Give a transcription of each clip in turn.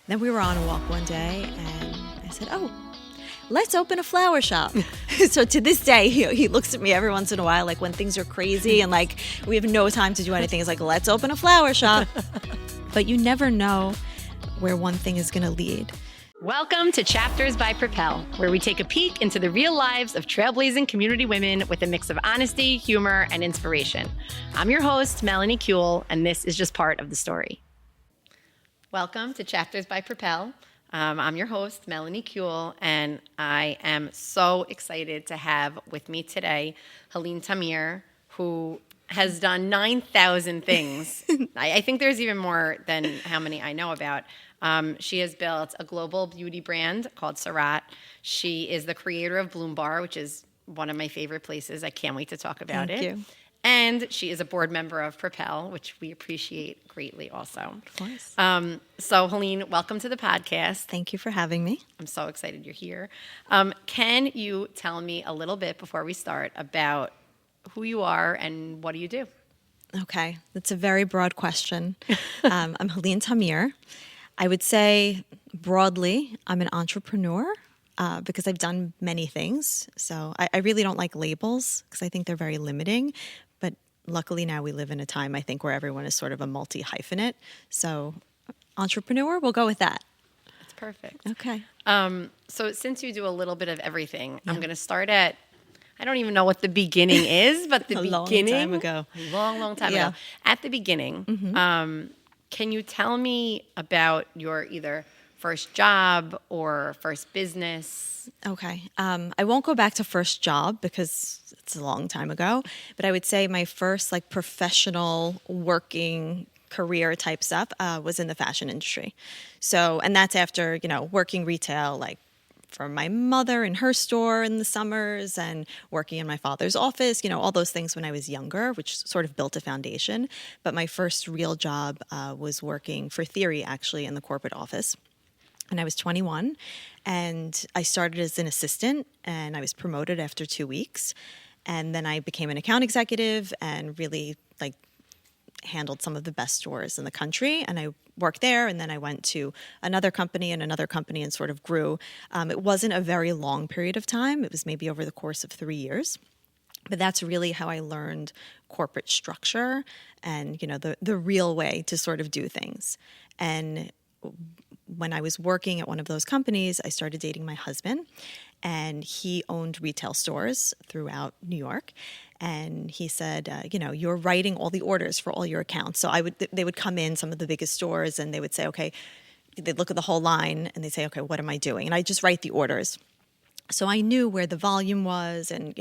Then we were on a walk one day, and I said, oh, let's open a flower shop. So to this day, he looks at me every once in a while, like when things are crazy and like we have no time to do anything. He's like, let's open a flower shop. But you never know where one thing is going to lead. Welcome to Chapters by PROPEL, where we take a peek into the real lives of trailblazing community women with a mix of honesty, humor, and inspiration. I'm your host, Melanie Kuehl, and this is just part of the story. Welcome to Chapters by PROPEL. I'm your host, Melanie Kuehl, and I am so excited to have with me today Heleyne Tamir, who has done 9,000 things. I think there's even more than how many I know about. She has built a global beauty brand called Surat. She is the creator of Bloom Bar, which is one of my favorite places. I can't wait to talk about it. Thank you. And she is a board member of PROPEL, which we appreciate greatly also. Of course. So Heleyne, welcome to the podcast. Thank you for having me. I'm so excited you're here. Can you tell me a little bit before we start about who you are and what do you do? Okay, that's a very broad question. I'm Heleyne Tamir. I would say broadly, I'm an entrepreneur because I've done many things. So I really don't like labels because I think they're very limiting. But luckily now we live in a time, I think, where everyone is sort of a multi-hyphenate. So entrepreneur, we'll go with that. That's perfect. Okay. So since you do a little bit of everything, I'm going to start at, I don't even know what the beginning is, but the Long beginning. time ago. A long time ago. At the beginning, can you tell me about your either first job or first business? Okay. I won't go back to first job because it's a long time ago, but I would say my first like professional working career type stuff was in the fashion industry. So, and that's after, working retail, like for my mother in her store in the summers and working in my father's office, all those things when I was younger, which sort of built a foundation. But my first real job was working for Theory, actually, in the corporate office. And I was 21, and I started as an assistant, and I was promoted after 2 weeks. And then I became an account executive and really handled some of the best stores in the country. And I worked there, and then I went to another company and sort of grew. It wasn't a very long period of time. It was maybe over the course of 3 years. But that's really how I learned corporate structure and, the real way to sort of do things. And when I was working at one of those companies, I started dating my husband, and he owned retail stores throughout New York. And he said, you're writing all the orders for all your accounts. So they would come in, some of the biggest stores, and they would say, okay, they'd look at the whole line and they'd say, okay, what am I doing? And I just write the orders. So I knew where the volume was and,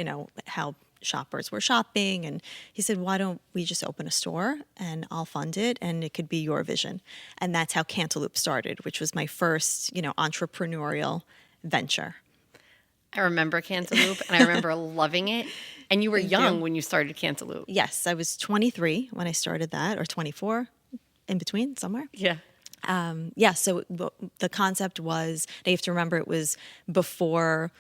how shoppers were shopping. And he said, why don't we just open a store and I'll fund it and it could be your vision. And that's how Cantaloupe started, which was my first, entrepreneurial venture. I remember Cantaloupe, and I remember loving it. And you were young when you started Cantaloupe. Yes, I was 23 when I started that, or 24, in between somewhere. Yeah. So the concept was, you have to remember it was before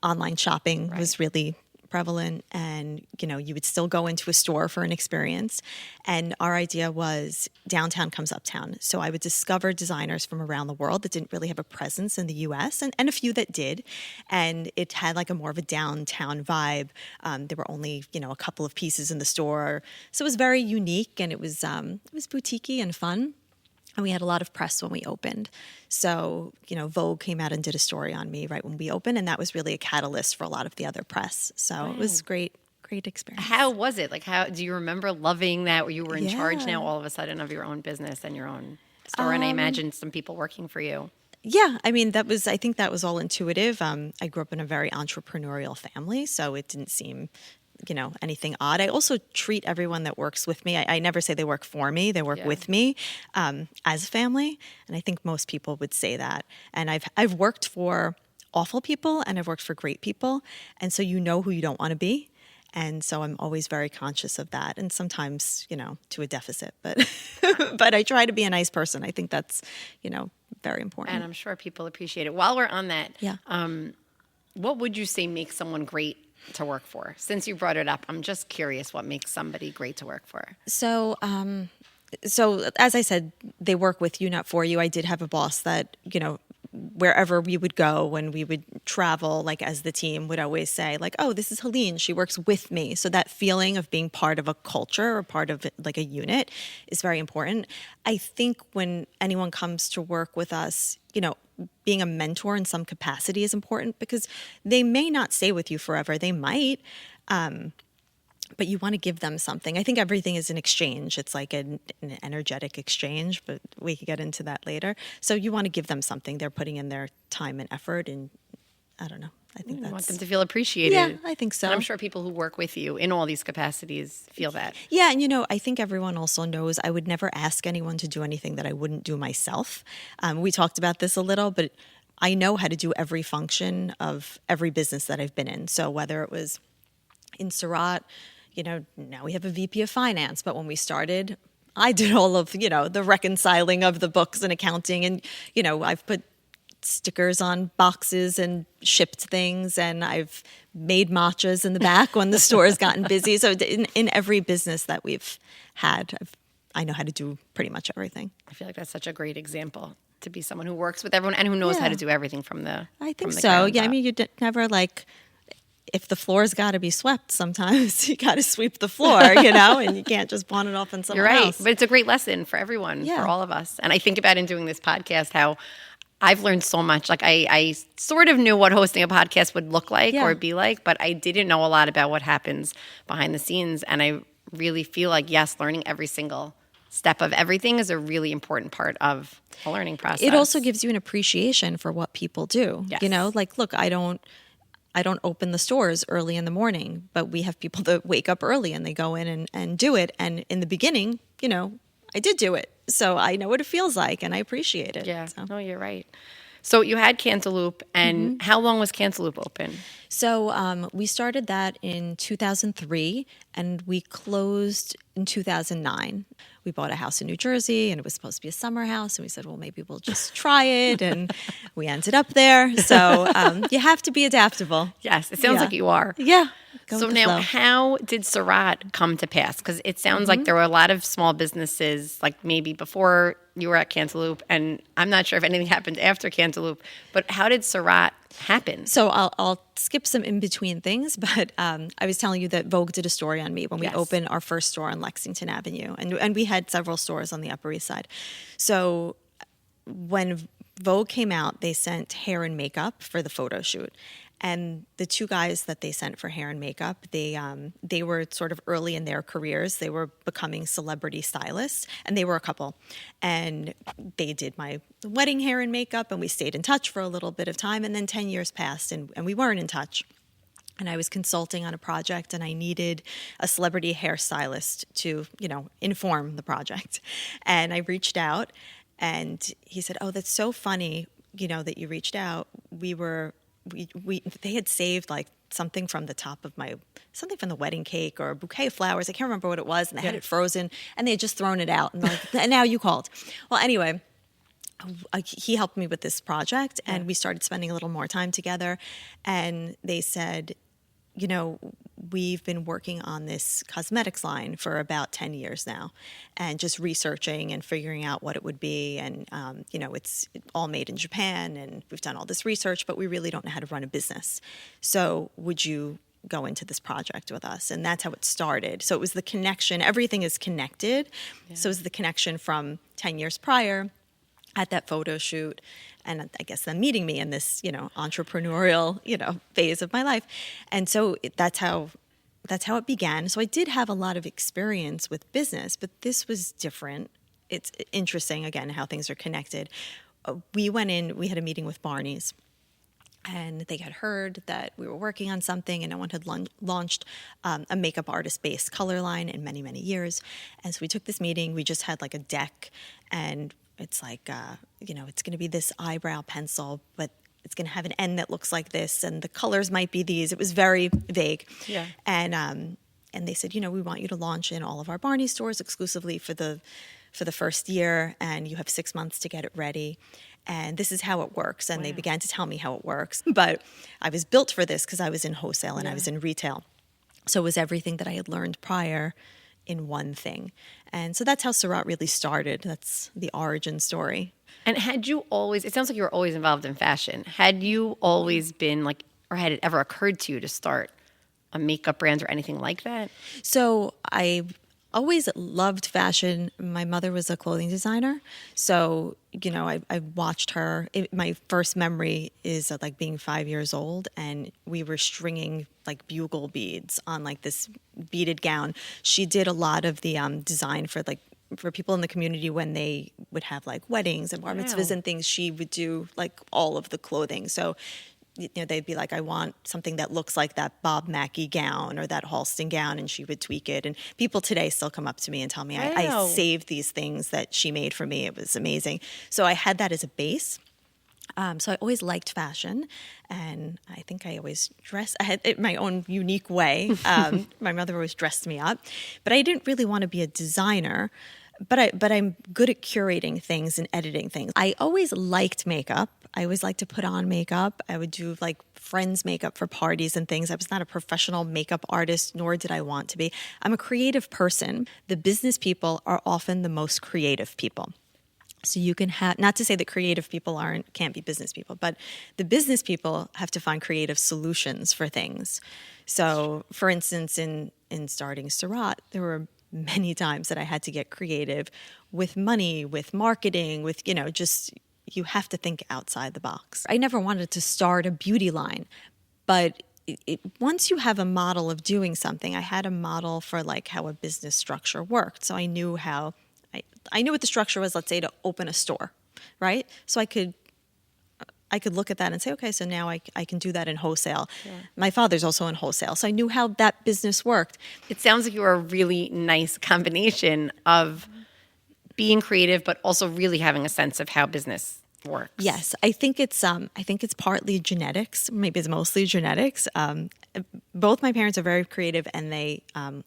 online shopping was really prevalent, and you would still go into a store for an experience. And our idea was downtown comes uptown. So I would discover designers from around the world that didn't really have a presence in the US, and a few that did. And it had like a more of a downtown vibe. There were only, a couple of pieces in the store. So it was very unique, and it was boutiquey and fun. And we had a lot of press when we opened. So, Vogue came out and did a story on me right when we opened, and that was really a catalyst for a lot of the other press. So It was great experience. How was it? How do you remember loving that, where you were in charge now all of a sudden of your own business and your own store? And I imagine some people working for you. Yeah, I think that was all intuitive. I grew up in a very entrepreneurial family, so it didn't seem anything odd. I also treat everyone that works with me, I never say they work for me, they work with me as a family. And I think most people would say that. And I've worked for awful people and I've worked for great people. And so who you don't want to be. And so I'm always very conscious of that. And sometimes, to a deficit, but but I try to be a nice person. I think that's, very important. And I'm sure people appreciate it. While we're on that, what would you say makes someone great to work for? Since you brought it up, I'm just curious what makes somebody great to work for. So So as I said, they work with you, not for you. I did have a boss that, wherever we would go, when we would travel, like as the team would always say like, oh, this is Heleyne, she works with me. So that feeling of being part of a culture or part of like a unit is very important. I think when anyone comes to work with us, being a mentor in some capacity is important because they may not stay with you forever. They might, but you want to give them something. I think everything is an exchange. It's like an energetic exchange, but we could get into that later. So you want to give them something. They're putting in their time and effort, and I don't know. I think You that's... want them to feel appreciated. Yeah, I think so. And I'm sure people who work with you in all these capacities feel that. Yeah, and I think everyone also knows I would never ask anyone to do anything that I wouldn't do myself. We talked about this a little, but I know how to do every function of every business that I've been in. So whether it was in Surratt, now we have a VP of finance, but when we started, I did all of, the reconciling of the books and accounting, and, I've put stickers on boxes and shipped things, and I've made matchas in the back when the store has gotten busy. So in every business that we've had, I know how to do pretty much everything. I feel like that's such a great example to be someone who works with everyone and who knows how to do everything from the I think from the so. ground Yeah, up. I mean, never like... If the floor's got to be swept, sometimes you got to sweep the floor, and you can't just pawn it off on someone You're right. else. But it's a great lesson for everyone, for all of us. And I think about in doing this podcast how I've learned so much. Like I sort of knew what hosting a podcast would look like or be like, but I didn't know a lot about what happens behind the scenes. And I really feel like, yes, learning every single step of everything is a really important part of the learning process. It also gives you an appreciation for what people do. Yes. Like, look, I don't open the stores early in the morning, but we have people that wake up early and they go in and do it. And in the beginning, I did do it. So I know what it feels like and I appreciate it. Yeah, So. no, you're right. So you had Cantaloupe, and how long was Cantaloupe open? So we started that in 2003 and we closed in 2009. We bought a house in New Jersey and it was supposed to be a summer house. And we said, well, maybe we'll just try it. And we ended up there. So you have to be adaptable. Yes, it sounds like you are. Yeah. Go So with the now, flow. how did Surratt come to pass? Because it sounds like there were a lot of small businesses, like maybe before you were at Cantaloupe, and I'm not sure if anything happened after Cantaloupe, but how did Surratt happen? So I'll skip some in-between things, but I was telling you that Vogue did a story on me when we opened our first store on Lexington Avenue. And we had several stores on the Upper East Side. So when Vogue came out, they sent hair and makeup for the photo shoot. And the two guys that they sent for hair and makeup, they were sort of early in their careers. They were becoming celebrity stylists, and they were a couple. And they did my wedding hair and makeup, and we stayed in touch for a little bit of time. And then 10 years passed, and we weren't in touch. And I was consulting on a project, and I needed a celebrity hairstylist to, inform the project. And I reached out, and he said, "Oh, that's so funny, that you reached out. They had saved like something from the top of something from the wedding cake or a bouquet of flowers. I can't remember what it was, and they had it frozen, and they had just thrown it out. And, and now you called." Well, anyway, he helped me with this project, and we started spending a little more time together. And they said, we've been working on this cosmetics line for about 10 years now, and just researching and figuring out what it would be. And, it's all made in Japan, and we've done all this research, but we really don't know how to run a business. So would you go into this project with us? And that's how it started. So it was the connection. Everything is connected. Yeah. So it was the connection from 10 years prior at that photo shoot, and I guess them meeting me in this, entrepreneurial, phase of my life. And so that's how it began. So I did have a lot of experience with business, but this was different. It's interesting, again, how things are connected. We went in, we had a meeting with Barney's, and they had heard that we were working on something, and no one had launched a makeup artist-based color line in many, many years. And so we took this meeting. We just had like a deck, and it's like, it's going to be this eyebrow pencil, but it's going to have an end that looks like this, and the colors might be these. It was very vague. Yeah. And they said, we want you to launch in all of our Barney stores exclusively for the first year, and you have 6 months to get it ready. And this is how it works. And they began to tell me how it works. But I was built for this because I was in wholesale and I was in retail. So it was everything that I had learned prior, in one thing. And so that's how Surratt really started. That's the origin story. And had you always, it sounds like you were always involved in fashion. Had you always been like, or had it ever occurred to you to start a makeup brand or anything like that? So I always loved fashion. My mother was a clothing designer. So, I watched her. My first memory is of like being 5 years old, and we were stringing like bugle beads on like this beaded gown. She did a lot of the design for people in the community when they would have like weddings and bar mitzvahs and things. She would do like all of the clothing. So they'd be like, I want something that looks like that Bob Mackie gown or that Halston gown, and she would tweak it. And people today still come up to me and tell me, I saved these things that she made for me. It was amazing. So I had that as a base. So I always liked fashion, and I think I always dressed. I had it my own unique way. My mother always dressed me up, but I didn't really want to be a designer. But I'm good at curating things and editing things. I always liked makeup. I always liked to put on makeup. I would do like friends' makeup for parties and things. I was not a professional makeup artist, nor did I want to be. I'm a creative person. The business people are often the most creative people. So you can have, not to say that creative people can't be business people, but the business people have to find creative solutions for things. So for instance, in starting Surratt, there were many times that I had to get creative with money, with marketing, with, just you have to think outside the box. I never wanted to start a beauty line, but once you have a model of doing something, I had a model for like how a business structure worked. So I knew I knew what the structure was, let's say, to open a store, right? So I could look at that and say, okay, so now I can do that in wholesale. Yeah. My father's also in wholesale, so I knew how that business worked. It sounds like you were a really nice combination of being creative, but also really having a sense of how business works. Yes, I think it's partly genetics. Maybe it's mostly genetics. Both my parents are very creative, and they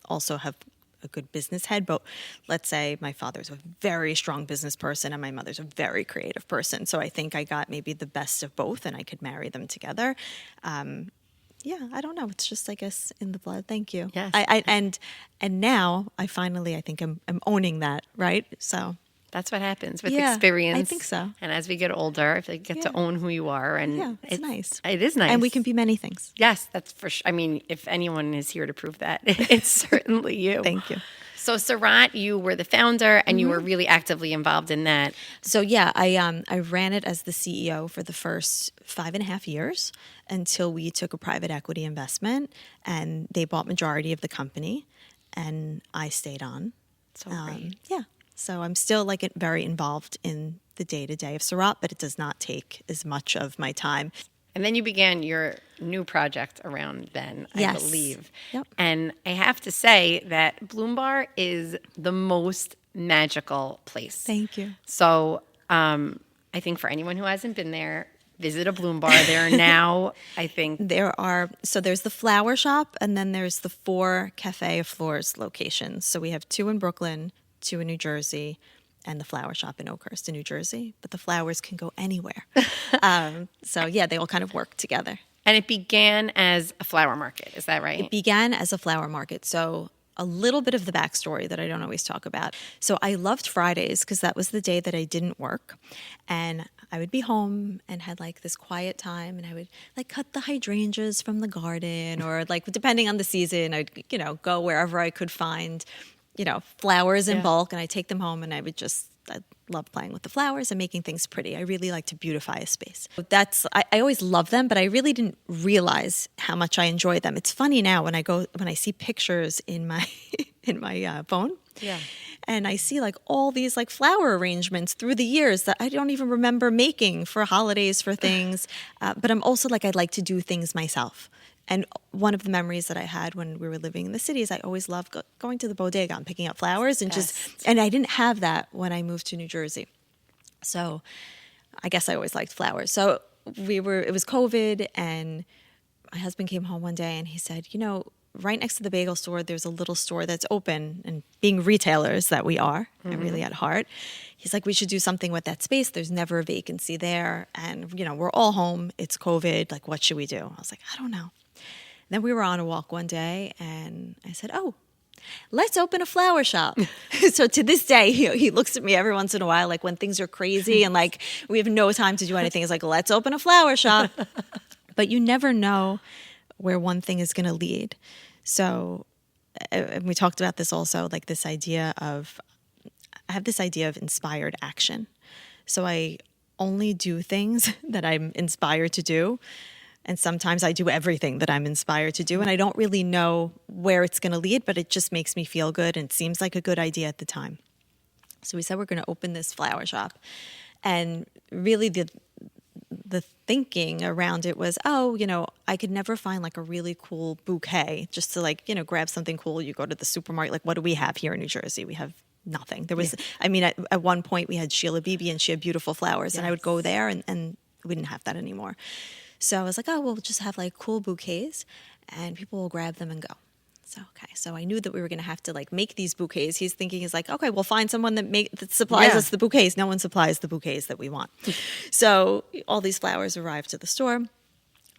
also have a good business head. But let's say my father's a very strong business person and my mother's a very creative person. So I think I got maybe the best of both, and I could marry them together. Yeah, I don't know. It's just, I guess, in the blood. Thank you. Yes. And now I think I'm owning that, right? So that's what happens with experience. I think so. And as we get older, I feel like you get to own who you are. And it's nice. It is nice. And we can be many things. Yes, that's for sure. I mean, if anyone is here to prove that, it's certainly you. Thank you. So Surratt, you were the founder, and you were really actively involved in that. So yeah, I ran it as the CEO for the first 5.5 years until we took a private equity investment, and they bought majority of the company, and I stayed on. So great. Yeah. So I'm still like very involved in the day-to-day of Surratt, but it does not take as much of my time. And then you began your new project around then, I believe. Yep. And I have to say that Bloom Bar is the most magical place. Thank you. So I think for anyone who hasn't been there, visit a Bloom Bar. There are now, I think. There's the flower shop, and then there's the 4 Cafe of Floors locations. So we have 2 in Brooklyn, 2 in New Jersey, and the flower shop in Oakhurst in New Jersey. But the flowers can go anywhere. So yeah, they all kind of work together. And it began as a flower market, is that right? It began as a flower market. So a little bit of the backstory that I don't always talk about. So I loved Fridays because that was the day that I didn't work. And I would be home and had like this quiet time, and I would like cut the hydrangeas from the garden, or like depending on the season, I'd, go wherever I could find, flowers in bulk, and I'd take them home, and I love playing with the flowers and making things pretty. I really like to beautify a space. I always loved them, but I really didn't realize how much I enjoyed them. It's funny now when I see pictures in my phone. Yeah. And I see like all these like flower arrangements through the years that I don't even remember making for holidays, for things. But I'm also like, I like to do things myself. And one of the memories that I had when we were living in the city is I always loved going to the bodega and picking up flowers, and and I didn't have that when I moved to New Jersey. So I guess I always liked flowers. So it was COVID, and my husband came home one day and he said, right next to the bagel store, there's a little store that's open, and being retailers that we are, and really at heart, he's like, we should do something with that space. There's never a vacancy there. And, we're all home. It's COVID. Like, what should we do? I was like, I don't know. Then we were on a walk one day, and I said, oh, let's open a flower shop. So to this day, he looks at me every once in a while, like when things are crazy and like we have no time to do anything. It's like, let's open a flower shop. But you never know where one thing is going to lead. So and we talked about this also, like this idea of, I have this idea of inspired action. So I only do things that I'm inspired to do. And sometimes I do everything that I'm inspired to do. And I don't really know where it's going to lead, but it just makes me feel good and seems like a good idea at the time. So we said we're going to open this flower shop. And really the thinking around it was, I could never find like a really cool bouquet just to like, grab something cool. You go to the supermarket, like what do we have here in New Jersey? We have nothing. There was, at one point we had Sheila Beebe and she had beautiful flowers and I would go there and we didn't have that anymore. So I was like, we'll just have like cool bouquets and people will grab them and go. So I knew that we were going to have to like make these bouquets. He's like, okay, we'll find someone that supplies us the bouquets. No one supplies the bouquets that we want. So all these flowers arrived to the store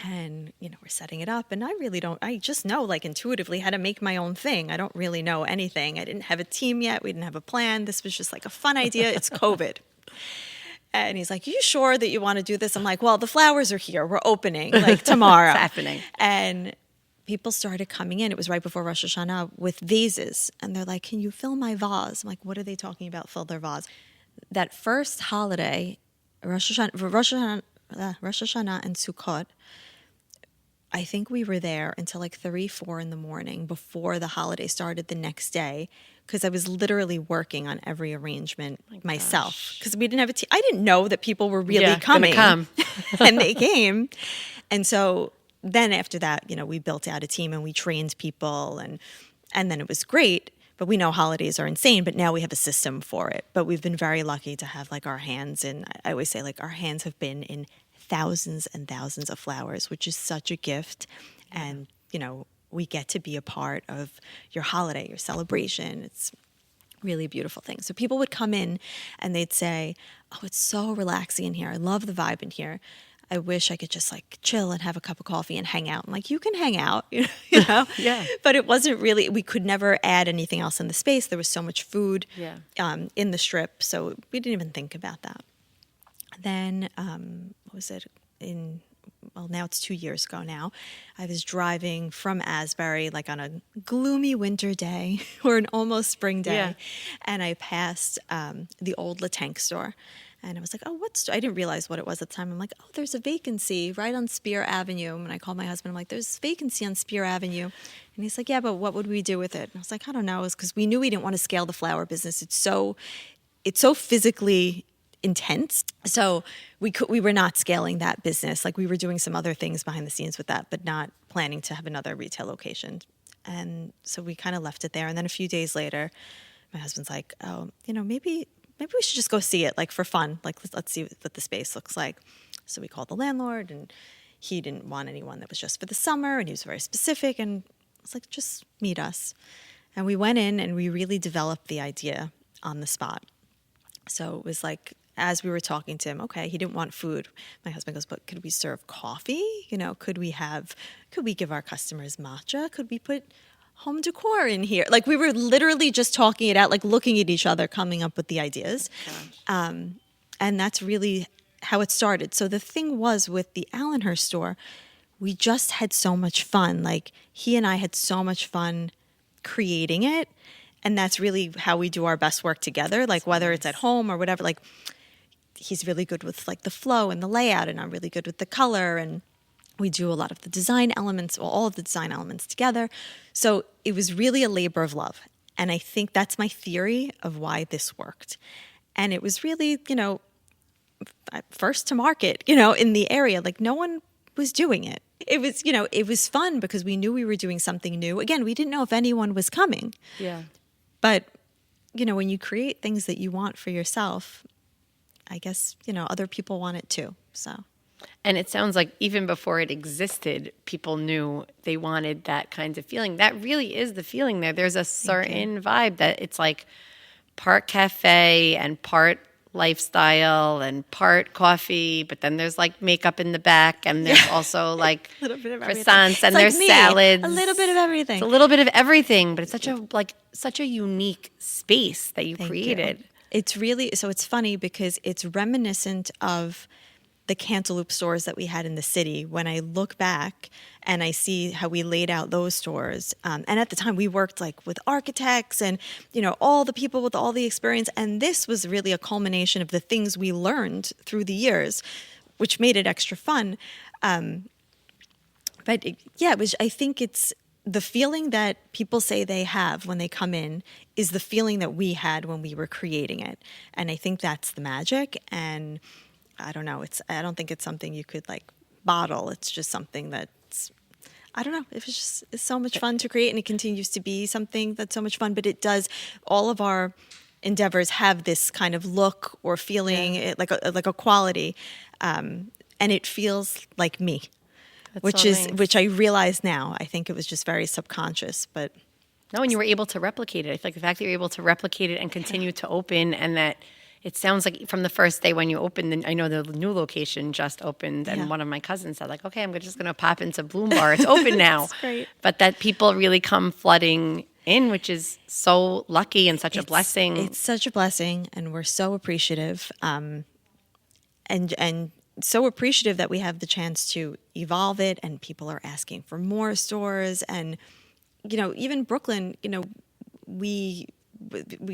and, we're setting it up. And I just know like intuitively how to make my own thing. I don't really know anything. I didn't have a team yet. We didn't have a plan. This was just like a fun idea. It's COVID. And he's like, are you sure that you want to do this? I'm like, well, the flowers are here. We're opening like tomorrow. It's happening. And people started coming in. It was right before Rosh Hashanah with vases. And they're like, can you fill my vase? I'm like, what are they talking about? Fill their vase. That first holiday, Rosh Hashanah and Sukkot, I think we were there until like 3, 4 in the morning before the holiday started the next day. Because I was literally working on every arrangement myself. Because we didn't have a team. I didn't know that people were really coming. Come. And they came. And so then after that, we built out a team and we trained people. And then it was great. But we know holidays are insane. But now we have a system for it. But we've been very lucky to have like our hands in. I always say like our hands have been in thousands and thousands of flowers, which is such a gift. And, we get to be a part of your holiday, your celebration. It's really a beautiful thing. So people would come in and they'd say, oh, it's so relaxing in here. I love the vibe in here. I wish I could just like chill and have a cup of coffee and hang out. I'm like, you can hang out, Yeah. But it wasn't really, we could never add anything else in the space. There was so much food in the strip. So we didn't even think about that. Then, what was it? Now it's 2 years ago now, I was driving from Asbury like on a gloomy winter day or an almost spring day. And I passed the old La Tank store. And I was like, I didn't realize what it was at the time. I'm like, there's a vacancy right on Spear Avenue. And I called my husband. I'm like, there's a vacancy on Spear Avenue. And he's like, yeah, but what would we do with it? And I was like, I don't know. It's because we knew we didn't want to scale the flower business. It's so physically intense. So we were not scaling that business. Like we were doing some other things behind the scenes with that, but not planning to have another retail location. And so we kind of left it there. And then a few days later, my husband's like, maybe we should just go see it, like for fun. Like let's see what the space looks like. So we called the landlord and he didn't want anyone that was just for the summer. And he was very specific. And I was like, just meet us. And we went in and we really developed the idea on the spot. So it was like, as we were talking to him, okay, he didn't want food. My husband goes, but could we serve coffee? Could we give our customers matcha? Could we put home decor in here? Like we were literally just talking it out, like looking at each other, coming up with the ideas. And that's really how it started. So the thing was with the Allenhurst store, we just had so much fun. Like he and I had so much fun creating it. And that's really how we do our best work together. Like whether it's at home or whatever, like he's really good with like the flow and the layout and I'm really good with the color. And we do a lot of the design elements, all of the design elements together. So it was really a labor of love. And I think that's my theory of why this worked. And it was really, first to market, in the area, like no one was doing it. It was, it was fun because we knew we were doing something new. Again, we didn't know if anyone was coming. Yeah. But, when you create things that you want for yourself, I guess, other people want it too. So. And it sounds like even before it existed, people knew they wanted that kind of feeling. That really is the feeling there. There's a certain vibe that it's like part cafe and part lifestyle and part coffee, but then there's like makeup in the back, and there's also like A little bit of croissants, and like there's me, salads. a little bit of everything. It's a little bit of everything, but it's such a unique space that you Thank created. you. It's really, so it's funny because it's reminiscent of the Cantaloupe stores that we had in the city. When I look back and I see how we laid out those stores, and at the time we worked like with architects and, all the people with all the experience. And this was really a culmination of the things we learned through the years, which made it extra fun. I think it's the feeling that people say they have when they come in is the feeling that we had when we were creating it. And I think that's the magic. And I don't know, I don't think it's something you could like bottle. It's just something that's, I don't know, it's so much fun to create, and it continues to be something that's so much fun. But it does, all of our endeavors have this kind of look or feeling, like a quality, and it feels like me. That's so nice. Which I realize now. I think it was just very subconscious, but no, and you were able to replicate it. I feel like the fact that you're able to replicate it and continue to open, and that it sounds like from the first day when you opened, I know the new location just opened, and one of my cousins said, like, okay, I'm just going to pop into Bloom Bar. It's open now. That's great. But that people really come flooding in, which is so lucky and such a blessing. It's such a blessing, and we're so appreciative. And so appreciative that we have the chance to evolve it, and people are asking for more stores. And, even Brooklyn, we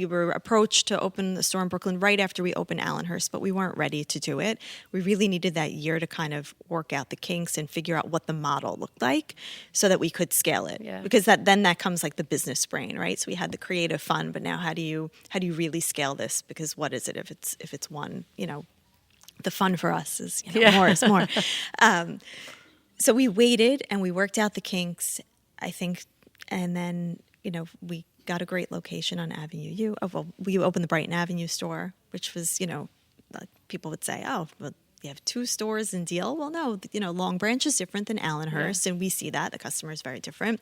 were approached to open the store in Brooklyn right after we opened Allenhurst, but we weren't ready to do it. We really needed that year to kind of work out the kinks and figure out what the model looked like so that we could scale it. Yeah. Because that comes like the business brain, right? So we had the creative fun, but now how do you really scale this? Because what is it if it's one, the fun for us is more is more. So we waited and we worked out the kinks, I think, and then we got a great location on Avenue U. We opened the Brighton Avenue store, which was like people would say, oh, well, you have 2 stores in Deal. Well, no, Long Branch is different than Allenhurst, and we see that the customer is very different.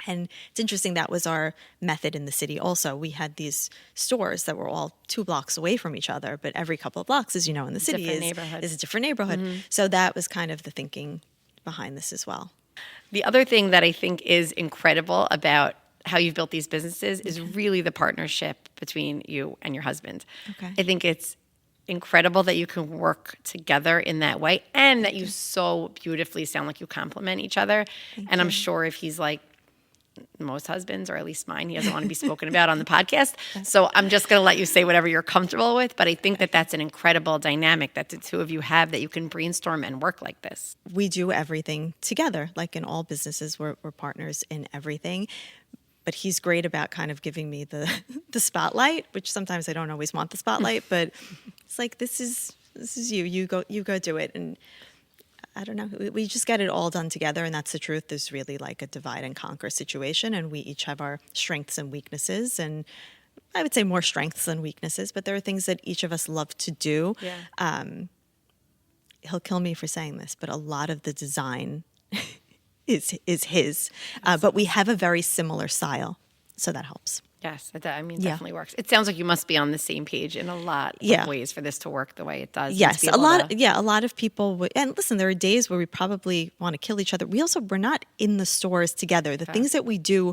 And it's interesting, that was our method in the city also. We had these stores that were all 2 blocks away from each other, but every couple of blocks, as you know, in the city is a different neighborhood. Mm-hmm. So that was kind of the thinking behind this as well. The other thing that I think is incredible about how you've built these businesses is really the partnership between you and your husband. Okay. I think it's incredible that you can work together in that way, and that you so beautifully sound like you complement each other. And I'm sure if he's like most husbands, or at least mine, he doesn't want to be spoken about on the podcast. So I'm just going to let you say whatever you're comfortable with. But I think that that's an incredible dynamic that the two of you have, that you can brainstorm and work like this. We do everything together. Like in all businesses, we're partners in everything. But he's great about kind of giving me the spotlight, which sometimes I don't always want the spotlight, but it's like, this is you go do it. And I don't know, we just get it all done together, and that's the truth. There's really like a divide and conquer situation, and we each have our strengths and weaknesses, and I would say more strengths than weaknesses, but there are things that each of us love to do. Yeah. He'll kill me for saying this, but a lot of the design is his, but we have a very similar style, so that helps. Yes, definitely works. It sounds like you must be on the same page in a lot of ways for this to work the way it does. Yes, a lot of people would, and listen, there are days where we probably want to kill each other. We're not in the stores together. The things that we do,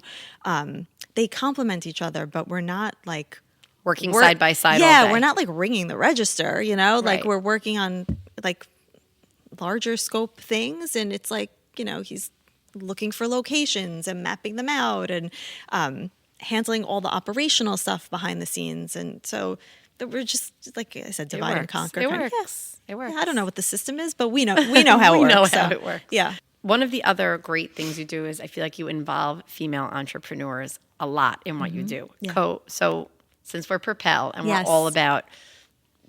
they complement each other, but we're not like working side by side. Yeah, all day. We're not like ringing the register, like Right. we're working on like larger scope things, and it's like, he's looking for locations and mapping them out, and handling all the operational stuff behind the scenes. And so we're just, like I said, divide and conquer. It works. Yes. It works. Yeah, I don't know what the system is, but we know how it works. We know how it works. Yeah. One of the other great things you do is I feel like you involve female entrepreneurs a lot in what you do. Yeah. So since we're Propel and we're all about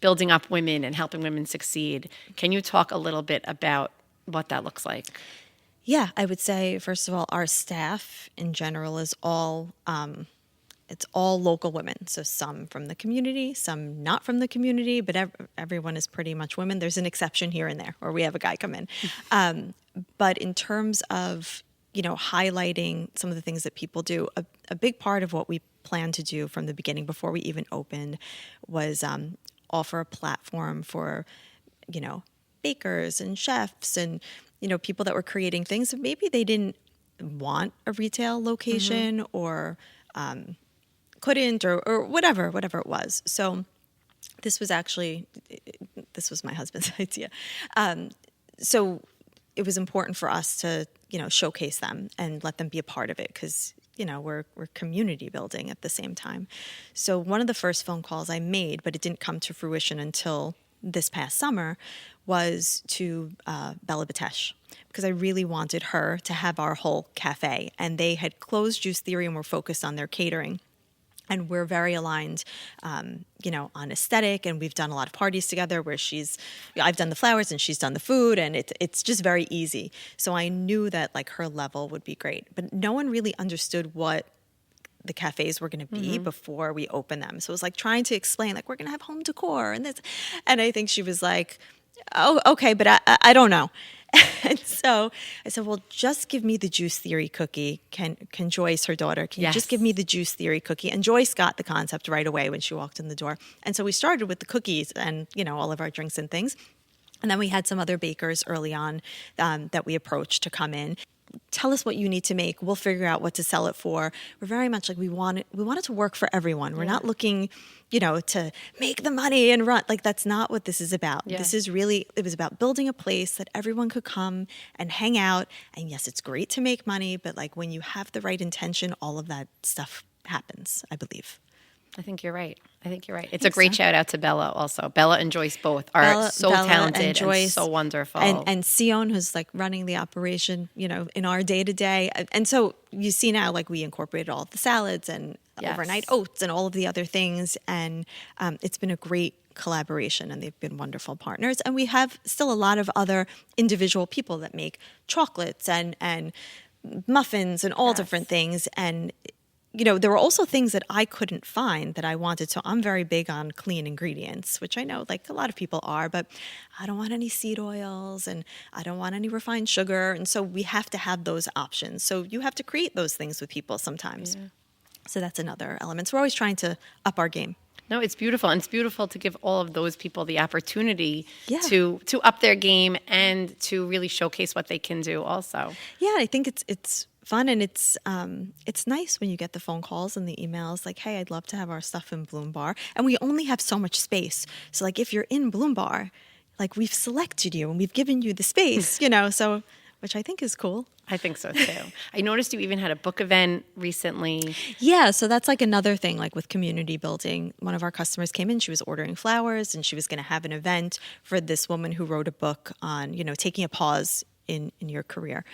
building up women and helping women succeed, can you talk a little bit about what that looks like? Yeah, I would say, first of all, our staff in general is all, it's all local women. So some from the community, some not from the community, but everyone is pretty much women. There's an exception here and there where we have a guy come in. But in terms of, highlighting some of the things that people do, a big part of what we planned to do from the beginning before we even opened was offer a platform for, bakers and chefs and, people that were creating things. Maybe they didn't want a retail location or couldn't or whatever it was. So this was my husband's idea. So it was important for us to, showcase them and let them be a part of it because, we're community building at the same time. So one of the first phone calls I made, but it didn't come to fruition until this past summer, was to Bella Batesh, because I really wanted her to have our whole cafe. And they had closed Juice Theory and were focused on their catering. And we're very aligned, on aesthetic. And we've done a lot of parties together where I've done the flowers and she's done the food. And it's just very easy. So I knew that like her level would be great. But no one really understood what the cafes were going to be before we opened them. So it was like trying to explain, like, we're going to have home decor and this. And I think she was like, oh, okay, but I don't know. And so I said, well, just give me the Juice Theory cookie. Can Joyce, her daughter, can you just give me the Juice Theory cookie? And Joyce got the concept right away when she walked in the door. And so we started with the cookies and, all of our drinks and things. And then we had some other bakers early on that we approached to come in. Tell us what you need to make. We'll figure out what to sell it for. We're very much like we want it to work for everyone. We're not looking, to make the money and run. Like that's not what this is about. Yeah. This is really, it was about building a place that everyone could come and hang out. And yes, it's great to make money, but like when you have the right intention, all of that stuff happens, I believe. I think you're right. It's a great shout out to Bella also. Bella and Joyce both are so talented and so wonderful. And Sion, who's like running the operation, in our day to day. And so you see now, like we incorporated all of the salads and overnight oats and all of the other things. And it's been a great collaboration and they've been wonderful partners. And we have still a lot of other individual people that make chocolates and muffins and all different things. And there were also things that I couldn't find that I wanted. So I'm very big on clean ingredients, which I know like a lot of people are, but I don't want any seed oils and I don't want any refined sugar. And so we have to have those options. So you have to create those things with people sometimes. Yeah. So that's another element. So we're always trying to up our game. No, it's beautiful. And it's beautiful to give all of those people the opportunity to up their game and to really showcase what they can do also. Yeah, I think it's fun and it's nice when you get the phone calls and the emails like, hey, I'd love to have our stuff in Bloom Bar. And we only have so much space. So like if you're in Bloom Bar, like we've selected you and we've given you the space, so which I think is cool. I think so too. I noticed you even had a book event recently. Yeah, so that's like another thing, like with community building. One of our customers came in, she was ordering flowers and she was going to have an event for this woman who wrote a book on, taking a pause in your career.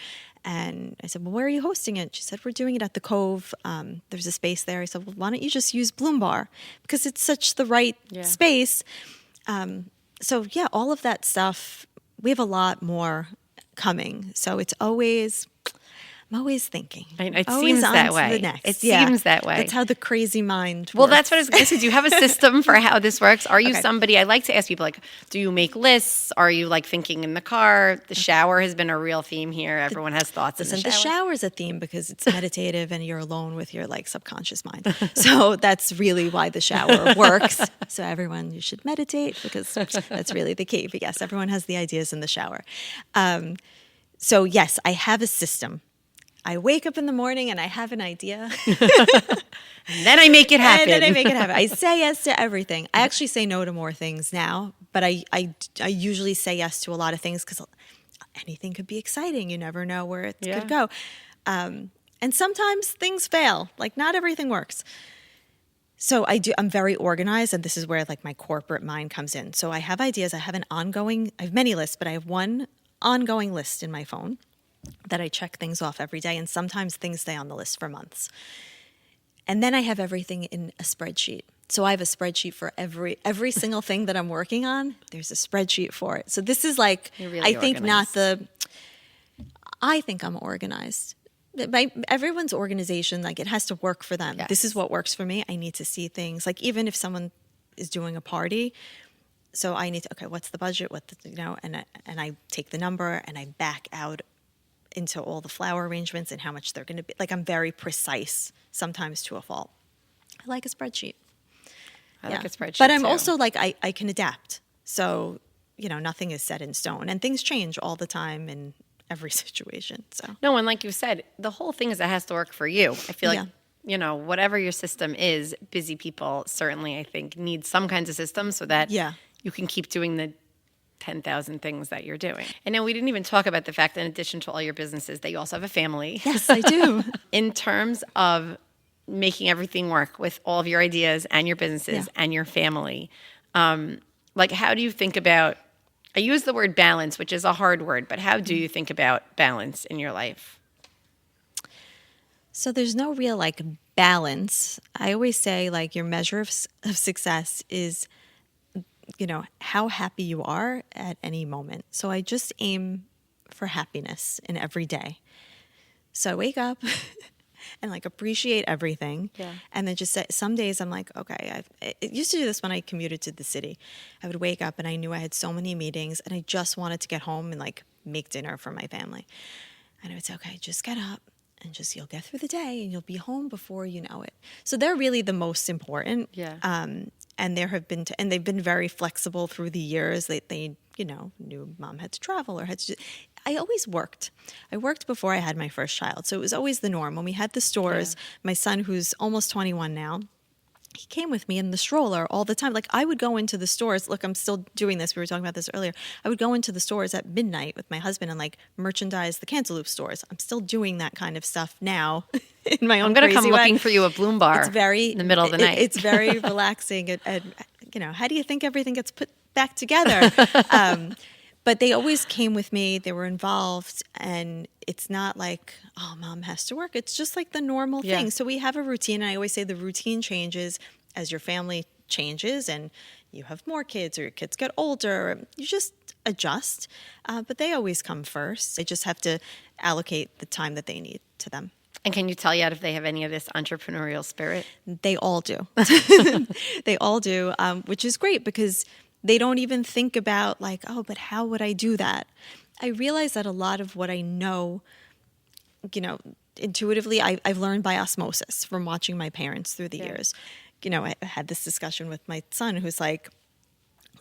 And I said, well, where are you hosting it? She said, we're doing it at the Cove. There's a space there. I said, well, why don't you just use Bloom Bar? Because it's such the right space. So yeah, all of that stuff, we have a lot more coming. So I'm always thinking. It always seems that way. It seems that way. That's how the crazy mind works. Well, that's what I was going to say. Do you have a system for how this works? Are you somebody, I like to ask people, like, do you make lists? Are you, like, thinking in the car? The shower has been a real theme here. Everyone has thoughts in the shower. The shower's a theme because it's meditative and you're alone with your, like, subconscious mind. So that's really why the shower works. So everyone, you should meditate because that's really the key. But yes, everyone has the ideas in the shower. So yes, I have a system. I wake up in the morning and I have an idea. And then I make it happen. I say yes to everything. I actually say no to more things now, but I usually say yes to a lot of things because anything could be exciting. You never know where it could go. And sometimes things fail. Like not everything works. So I'm very organized, and this is where like my corporate mind comes in. So I have ideas. I have many lists, but I have one ongoing list in my phone that I check things off every day, and sometimes things stay on the list for months. And then I have everything in a spreadsheet. So I have a spreadsheet for every single thing that I'm working on. There's a spreadsheet for it. So this is like, really I think I think I'm organized. Everyone's organization, like it has to work for them. Yes. This is what works for me. I need to see things like even if someone is doing a party, so I need to, what's the budget? And I take the number and I back out into all the flower arrangements and how much they're going to be. Like I'm very precise, sometimes to a fault. I like a spreadsheet. I like a spreadsheet But I'm too. also like, I can adapt. So, nothing is set in stone and things change all the time in every situation. So, No, and like you said, the whole thing is it has to work for you. I feel like, Yeah. whatever your system is, busy people certainly, I think, need some kinds of systems so that Yeah. you can keep doing the 10,000 things that you're doing. And now we didn't even talk about the fact that in addition to all your businesses, that you also have a family. Yes, I do. In terms of making everything work with all of your ideas and your businesses and your family, like how do you think about, I use the word balance, which is a hard word, but how do you think about balance in your life? So there's no real like balance. I always say like your measure of success is, how happy you are at any moment. So I just aim for happiness in every day. So I wake up and like appreciate everything. Yeah. And then just say, some days I'm like, okay, I used to do this when I commuted to the city. I would wake up and I knew I had so many meetings and I just wanted to get home and like make dinner for my family. And I would say, okay, just get up and you'll get through the day and you'll be home before you know it. So they're really the most important. Yeah. And and they've been very flexible through the years. They knew mom had to travel or had to. I always worked. I worked before I had my first child, so it was always the norm. When we had the stores, my son, who's almost 21 now, he came with me in the stroller all the time. Like I would go into the stores. Look, I'm still doing this. We were talking about this earlier. I would go into the stores at midnight with my husband and like merchandise the Cantaloupe stores. I'm still doing that kind of stuff now in my own. I'm going to come crazy way. looking for you a Bloom bar. It's very in the middle of the night. It's very relaxing. And how do you think everything gets put back together? But they always came with me. They were involved. And it's not like, oh, mom has to work. It's just like the normal thing. So we have a routine. And I always say the routine changes as your family changes and you have more kids or your kids get older. You just adjust. But they always come first. They just have to allocate the time that they need to them. And can you tell yet if they have any of this entrepreneurial spirit? They all do. They all do, which is great because they don't even think about like, oh, but how would I do that? I realize that a lot of what I know, intuitively, I've learned by osmosis from watching my parents through the years. I had this discussion with my son who's like,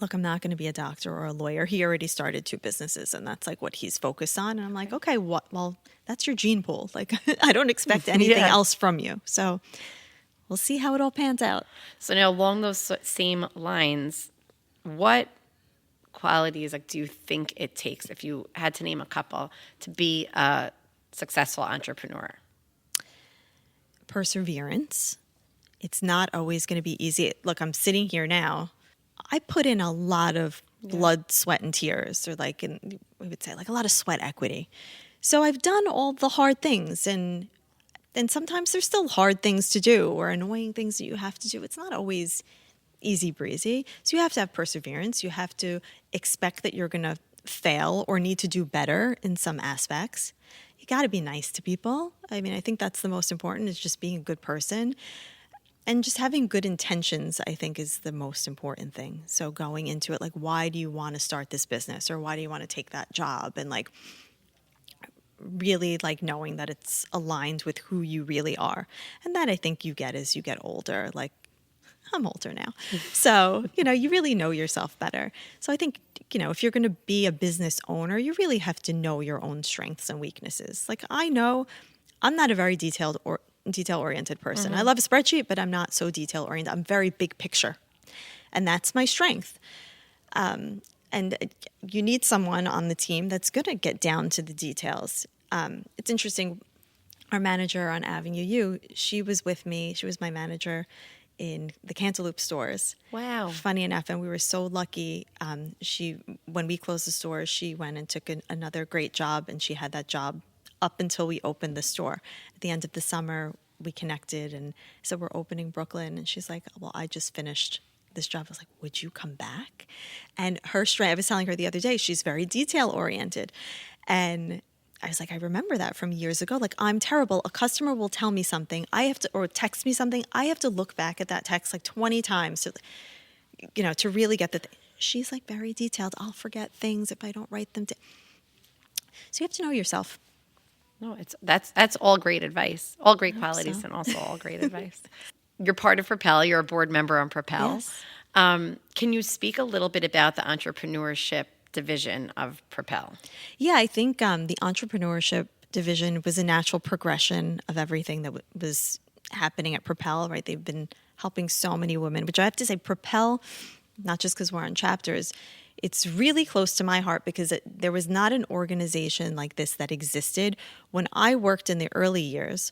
look, I'm not going to be a doctor or a lawyer. He already started 2 businesses and that's like what he's focused on. And I'm like, okay, well, that's your gene pool. Like, I don't expect anything else from you. So we'll see how it all pans out. So now along those same lines, what qualities do you think it takes, if you had to name a couple, to be a successful entrepreneur? Perseverance. It's not always going to be easy. Look, I'm sitting here now. I put in a lot of blood, sweat, and tears, or we would say like a lot of sweat equity. So I've done all the hard things, and sometimes there's still hard things to do or annoying things that you have to do. It's not always easy breezy. So you have to have perseverance. You have to expect that you're going to fail or need to do better in some aspects. You got to be nice to people. I mean, I think that's the most important, is just being a good person. And just having good intentions, I think, is the most important thing. So going into it, like, why do you want to start this business? Or why do you want to take that job? And like, really like knowing that it's aligned with who you really are. And that I think you get as you get older. Like, I'm older now. So, you really know yourself better. So I think, if you're going to be a business owner, you really have to know your own strengths and weaknesses. Like, I know I'm not a very detail-oriented person. I love a spreadsheet, but I'm not so detail-oriented. I'm very big picture. And that's my strength. And you need someone on the team that's going to get down to the details. It's interesting. Our manager on Avenue U, she was with me. She was my manager in the Cantaloupe stores. Wow. Funny enough, and we were so lucky. When we closed the stores, she went and took another great job, and she had that job up until we opened the store. At the end of the summer, we connected and said, we're opening Brooklyn. And she's like, well, I just finished this job. I was like, would you come back? And her strength, I was telling her the other day, she's very detail oriented. And I was like, I remember that from years ago. Like, I'm terrible. A customer will tell me something, or text me something. I have to look back at that text like 20 times to really get she's like very detailed. I'll forget things if I don't write them down. So you have to know yourself. No, that's all great advice, all great qualities, and also all great advice. you're part of Propel. You're a board member on Propel. Yes. Can you speak a little bit about the entrepreneurship division of Propel? Yeah, I think the entrepreneurship division was a natural progression of everything that was happening at Propel, right? They've been helping so many women, which I have to say, Propel, not just because we're on chapters, it's really close to my heart because there was not an organization like this that existed when I worked in the early years.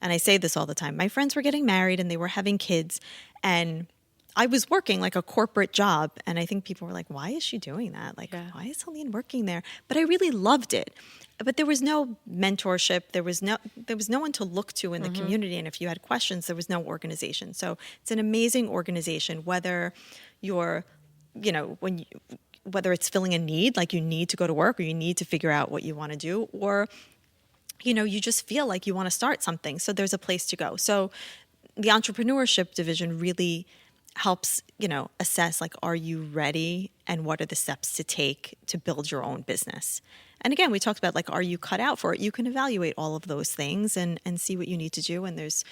And I say this all the time. My friends were getting married and they were having kids, and I was working like a corporate job. And I think people were like, why is she doing that? Like, why is Heleyne working there? But I really loved it. But there was no mentorship. There was no one to look to in the community. And if you had questions, there was no organization. So it's an amazing organization, whether you're, whether it's filling a need, like you need to go to work or you need to figure out what you want to do, or, you just feel like you want to start something. So there's a place to go. So the entrepreneurship division really helps, assess, like, are you ready and what are the steps to take to build your own business? And again, we talked about, like, are you cut out for it? You can evaluate all of those things and see what you need to do. And there's,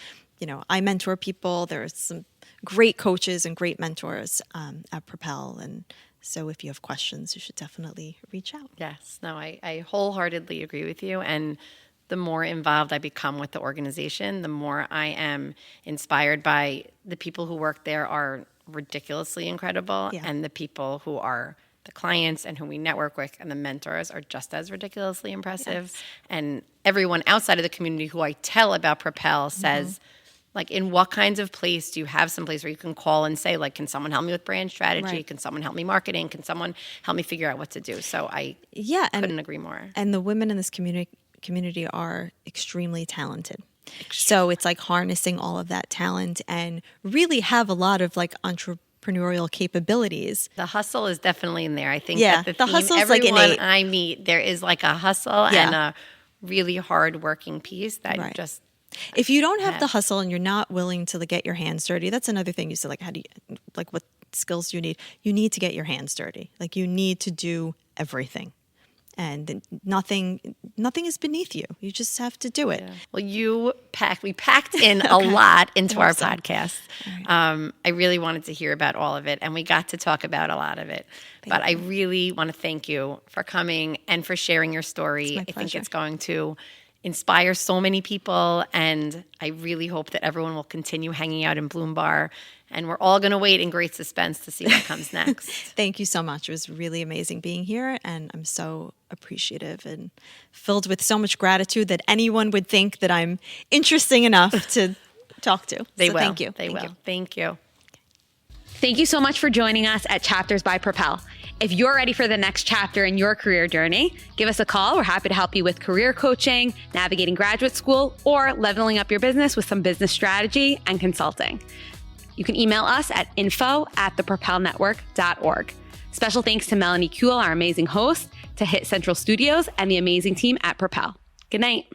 I mentor people. There's some great coaches and great mentors at Propel. And so if you have questions, you should definitely reach out. Yes. No, I wholeheartedly agree with you. And the more involved I become with the organization, the more I am inspired by the people who work there are ridiculously incredible. Yeah. And the people who are the clients and who we network with and the mentors are just as ridiculously impressive. Yes. And everyone outside of the community who I tell about Propel says, like, in what kinds of place do you have some place where you can call and say, like, can someone help me with brand strategy? Right. Can someone help me marketing? Can someone help me figure out what to do? So I couldn't agree more. And the women in this community are extremely talented. So it's like harnessing all of that talent and really have a lot of like entrepreneurial capabilities. The hustle is definitely in there. I think that the hustle is everyone like innate. I meet, there is like a hustle and a really hard-working piece that you just... If you don't have the hustle and you're not willing to get your hands dirty, that's another thing you said, like, how do you, like, what skills do you need? You need to get your hands dirty. Like, you need to do everything. And nothing is beneath you. You just have to do it. Yeah. Well, we packed in a lot into our podcast. Right. I really wanted to hear about all of it, and we got to talk about a lot of it. But I really want to thank you for coming and for sharing your story. I think it's going to inspire so many people, and I really hope that everyone will continue hanging out in Bloom Bar. And we're all going to wait in great suspense to see what comes next. Thank you so much. It was really amazing being here, and I'm so appreciative and filled with so much gratitude that anyone would think that I'm interesting enough to talk to. They will. Thank you. They will. Thank you. Thank you so much for joining us at Chapters by Propel. If you're ready for the next chapter in your career journey, give us a call. We're happy to help you with career coaching, navigating graduate school, or leveling up your business with some business strategy and consulting. You can email us at info@thepropelnetwork.org. Special thanks to Melanie Kuehl, our amazing host, to Hit Central Studios, and the amazing team at Propel. Good night.